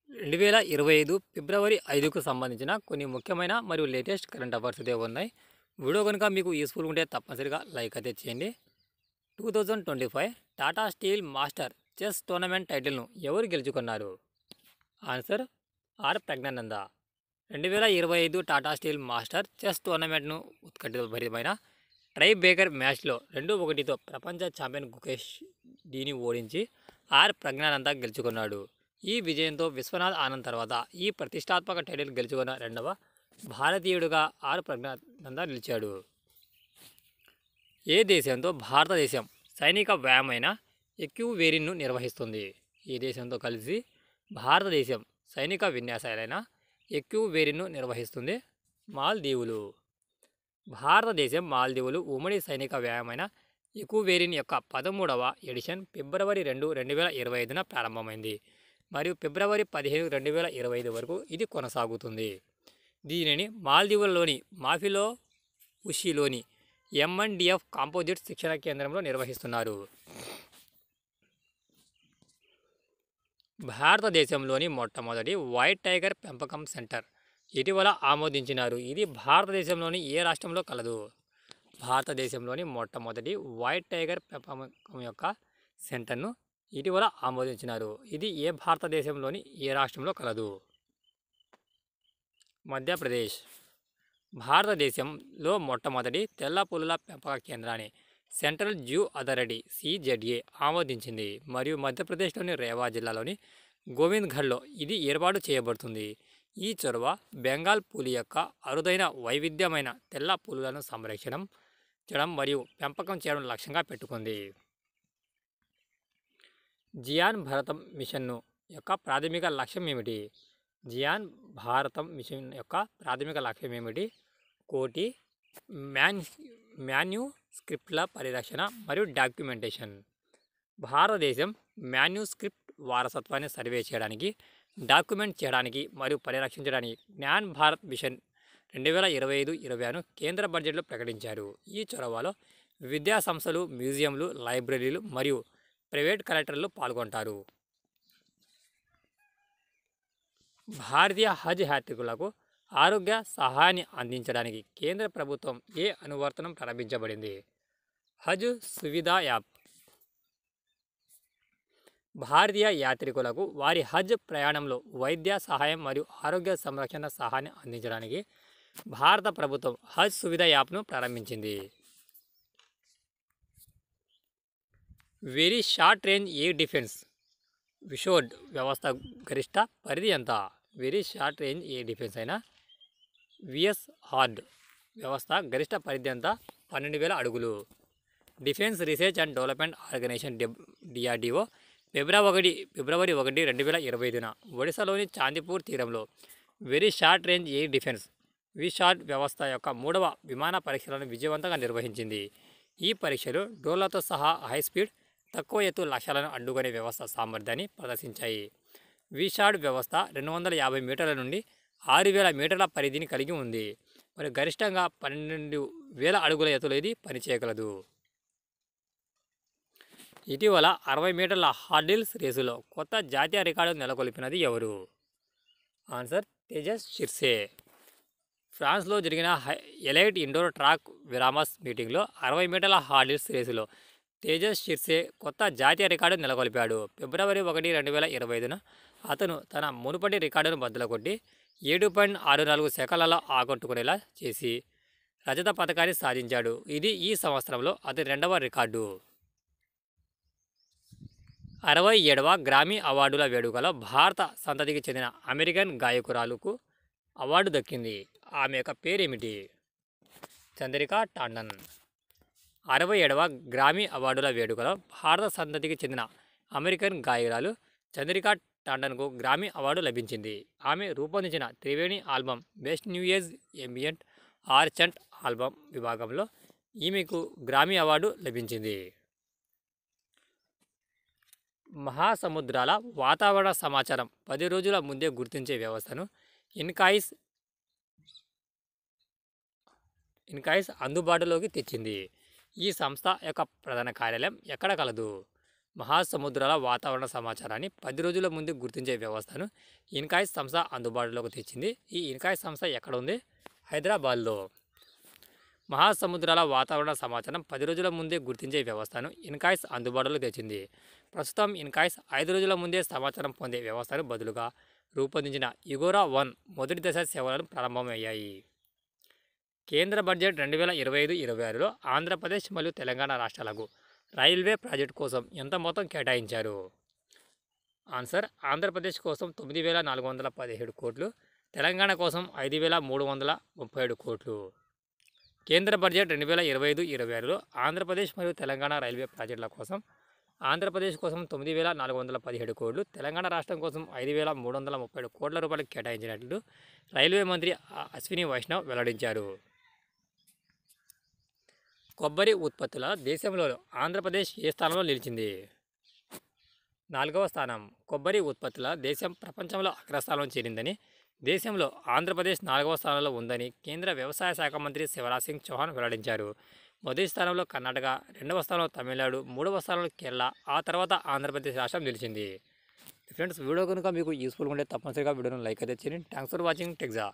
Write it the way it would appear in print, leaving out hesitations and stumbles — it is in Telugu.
2025 ఫిబ్రవరి 5కు సంబంధించిన కొన్ని ముఖ్యమైన మరియు లేటెస్ట్ కరెంట్ అఫైర్స్ అయితే ఉన్నాయి. వీడియో కనుక మీకు యూస్ఫుల్ ఉంటే తప్పనిసరిగా లైక్ అయితే చేయండి. 2025 Tata steel master chess tournament టైటిల్ను ఎవరు గెలుచుకున్నారు? Answer R Praggnanandhaa. 2025 Tata steel master chess టోర్నమెంట్ను ఉత్కంఠభరితమైన ట్రై బ్రేకర్ మ్యాచ్లో 2-1తో ప్రపంచ ఛాంపియన్ గుకేష్ డీని ఓడించి ఆర్ ప్రజ్ఞానంద గెలుచుకున్నాడు. ఈ విజయంతో విశ్వనాథ్ ఆనంద్ తర్వాత ఈ ప్రతిష్టాత్మక టైటిల్ గెలుచుకున్న రెండవ భారతీయుడిగా ఆర్ ప్రజ్ఞానంద నిలిచాడు. ఏ దేశంతో భారతదేశం సైనిక వ్యాయామైన ఎక్యూవేరిన్ను నిర్వహిస్తుంది? ఈ దేశంతో కలిసి భారతదేశం సైనిక విన్యాసాలైన ఎక్యూవేరిన్ను నిర్వహిస్తుంది? మాల్దీవులు. భారతదేశం మాల్దీవులు ఉమ్మడి సైనిక వ్యాయామైన ఎక్యూవేరిన్ యొక్క 13వ ఎడిషన్ ఫిబ్రవరి 2, 2025న ప్రారంభమైంది మరియు ఫిబ్రవరి 15, 2025 వరకు ఇది కొనసాగుతుంది. దీనిని మాల్దీవులలోని మాఫిలో ఉషిలోని ఎంఎన్డిఎఫ్ కాంపోజిట్ శిక్షణ కేంద్రంలో నిర్వహిస్తున్నారు. భారతదేశంలోని మొట్టమొదటి వైట్ టైగర్ పెంపకం సెంటర్ ఇటీవల ఆమోదించినారు. ఇది భారతదేశంలోని ఏ రాష్ట్రంలో కలదు? భారతదేశంలోని మొట్టమొదటి వైట్ టైగర్ పెంపకం యొక్క సెంటర్ను ఇటీవల ఆమోదించినారు. ఇది ఏ భారతదేశంలోని ఏ రాష్ట్రంలో కలదు? మధ్యప్రదేశ్. భారతదేశంలో మొట్టమొదటి తెల్ల పులుల పెంపక కేంద్రాన్ని సెంట్రల్ జూ అథారిటీ సిజెడ్ఏ ఆమోదించింది మరియు మధ్యప్రదేశ్లోని రేవా జిల్లాలోని గోవింద్ఘడ్లో ఇది ఏర్పాటు చేయబడుతుంది. ఈ చొరవ బెంగాల్ పులి యొక్క అరుదైన వైవిధ్యమైన తెల్ల పులులను సంరక్షించడం మరియు పెంపకం చేయడం లక్ష్యంగా పెట్టుకుంది. జియాన్ భారతం మిషన్ను యొక్క ప్రాథమిక లక్ష్యం ఏమిటి? జియాన్ భారతం మిషన్ యొక్క ప్రాథమిక లక్ష్యం ఏమిటి? కోటి మాన్యుస్క్రిప్ట్ల పరిరక్షణ మరియు డాక్యుమెంటేషన్. భారతదేశం మాన్యుస్క్రిప్ట్ వారసత్వాన్ని సర్వే చేయడానికి, డాక్యుమెంట్ చేయడానికి మరియు పరిరక్షించడానికి జ్ఞాన్ భారత్ మిషన్ 2025-26ను కేంద్ర బడ్జెట్లో ప్రకటించారు. ఈ చొరవలో విద్యా సంస్థలు, మ్యూజియంలు, లైబ్రరీలు మరియు ప్రైవేట్ కలెక్టర్లు పాల్గొంటారు. భారతీయ హజ్ యాత్రికులకు ఆరోగ్య సహాయాన్ని అందించడానికి కేంద్ర ప్రభుత్వం ఏ అనువర్తనం ప్రారంభించబడింది? హజ్ సువిధా యాప్. భారతీయ యాత్రికులకు వారి హజ్ ప్రయాణంలో వైద్య సహాయం మరియు ఆరోగ్య సంరక్షణ సహాయాన్ని అందించడానికి భారత ప్రభుత్వం హజ్ సువిధా యాప్ను ప్రారంభించింది. Very short range air defence విషోడ్ వ్యవస్థ గరిష్ట పరిధి ఎంత? Very short range air defence అయిన విఎస్ఆర్డ్ వ్యవస్థ గరిష్ట పరిధి ఎంత? 12,000 అడుగులు. Defence research and development organisation DRDO ఫిబ్రవరి 1, 2025న ఒడిశాలోని చాందీపూర్ తీరంలో very short range air defence విషార్డ్ వ్యవస్థ యొక్క 3వ విమాన పరీక్షలను విజయవంతంగా నిర్వహించింది. ఈ పరీక్షలు డ్రోన్లతో సహా హైస్పీడ్, తక్కువ ఎత్తు లక్ష్యాలను అడ్డుకునే వ్యవస్థ సామర్థ్యాన్ని ప్రదర్శించాయి. విషార్డ్ వ్యవస్థ 250 మీటర్ల నుండి 6,000 మీటర్ల పరిధిని కలిగి ఉంది మరియు గరిష్టంగా 12,000 అడుగుల ఎత్తులో ఇది పనిచేయగలదు. ఇటీవల 60 మీటర్ల హార్డిల్స్ రేసులో కొత్త జాతీయ రికార్డు నెలకొల్పినది ఎవరు? ఆన్సర్ తేజస్ షిర్సే. ఫ్రాన్స్లో జరిగిన ఎలైట్ ఇండోర్ ట్రాక్ విరామస్ మీటింగ్లో 60 మీటర్ల హార్డిల్స్ రేసులో తేజస్ షిర్సే కొత్త జాతీయ రికార్డు నెలకొల్పాడు. ఫిబ్రవరి 1, 2025న అతను తన మునుపటి రికార్డును బద్దలు కొట్టి 7.64 సెకన్లలో ఆకట్టుకునేలా చేసి రజత పథకాన్ని సాధించాడు. ఇది ఈ సంవత్సరంలో అతని రెండవ రికార్డు. 67వ గ్రామీ అవార్డుల వేడుకలో భారత సంతతికి చెందిన అమెరికన్ గాయకురాలుకు అవార్డు దక్కింది. ఆమె యొక్క పేరేమిటి? చంద్రికా టాండన్. 67వ గ్రామీ అవార్డుల వేడుకలో భారత సంతతికి చెందిన అమెరికన్ గాయకురాలు చంద్రికా టాండన్కు గ్రామీ అవార్డు లభించింది. ఆమె రూపొందించిన Triveni album best new age ambient ఆర్చంట్ ఆల్బమ్ విభాగంలో ఈమెకు గ్రామీ అవార్డు లభించింది. మహాసముద్రాల వాతావరణ సమాచారం 10 రోజుల ముందే గుర్తించే వ్యవస్థను ఇన్కాయిస్ అందుబాటులోకి తెచ్చింది. ఈ సంస్థ యొక్క ప్రధాన కార్యాలయం ఎక్కడ కలదు? మహాసముద్రాల వాతావరణ సమాచారాన్ని 10 రోజుల ముందు గుర్తించే వ్యవస్థను ఇన్కాయిస్ సంస్థ అందుబాటులోకి తెచ్చింది. ఈ ఇన్కాయిస్ సంస్థ ఎక్కడ ఉంది? హైదరాబాద్లో. మహాసముద్రాల వాతావరణ సమాచారం 10 రోజుల ముందే గుర్తించే వ్యవస్థను ఇన్కాయిస్ అందుబాటులోకి తెచ్చింది. ప్రస్తుతం ఇన్కాయిస్ 5 రోజుల ముందే సమాచారం పొందే వ్యవస్థను బదులుగా రూపొందించిన యుగోరా-1 మొదటి దశ సేవలను ప్రారంభమయ్యాయి. కేంద్ర బడ్జెట్ 2025-26లో ఆంధ్రప్రదేశ్ మరియు తెలంగాణ రాష్ట్రాలకు రైల్వే ప్రాజెక్టు కోసం ఎంత మొత్తం కేటాయించారు? ఆన్సర్: ఆంధ్రప్రదేశ్ కోసం 9,417 కోట్లు, తెలంగాణ కోసం 5,337 కోట్లు. కేంద్ర బడ్జెట్ 2025-26లో ఆంధ్రప్రదేశ్ మరియు తెలంగాణ రైల్వే ప్రాజెక్టుల కోసం ఆంధ్రప్రదేశ్ కోసం 9,417 కోట్లు, తెలంగాణ రాష్ట్రం కోసం 5,337 కోట్ల రూపాయలు కేటాయించినట్లు రైల్వే మంత్రి అశ్విని వైష్ణవ్ వెల్లడించారు. కొబ్బరి ఉత్పత్తుల దేశంలో ఆంధ్రప్రదేశ్ ఏ స్థానంలో నిలిచింది? 4వ స్థానం. కొబ్బరి ఉత్పత్తుల దేశం ప్రపంచంలో అగ్రస్థానంలో చేరిందని, దేశంలో ఆంధ్రప్రదేశ్ 4వ స్థానంలో ఉందని కేంద్ర వ్యవసాయ శాఖ మంత్రి శివరాజ్ సింగ్ చౌహాన్ వెల్లడించారు. మొదటి స్థానంలో కర్ణాటక, 2వ స్థానంలో తమిళనాడు, 3వ స్థానంలో కేరళ, ఆ తర్వాత ఆంధ్రప్రదేశ్ రాష్ట్రం నిలిచింది. ఫ్రెండ్స్, వీడియో కనుక మీకు యూస్ఫుల్గా ఉంటే తప్పనిసరిగా వీడియోను లైక్ అయితే చేయండి. Thanks for watching టెక్జా.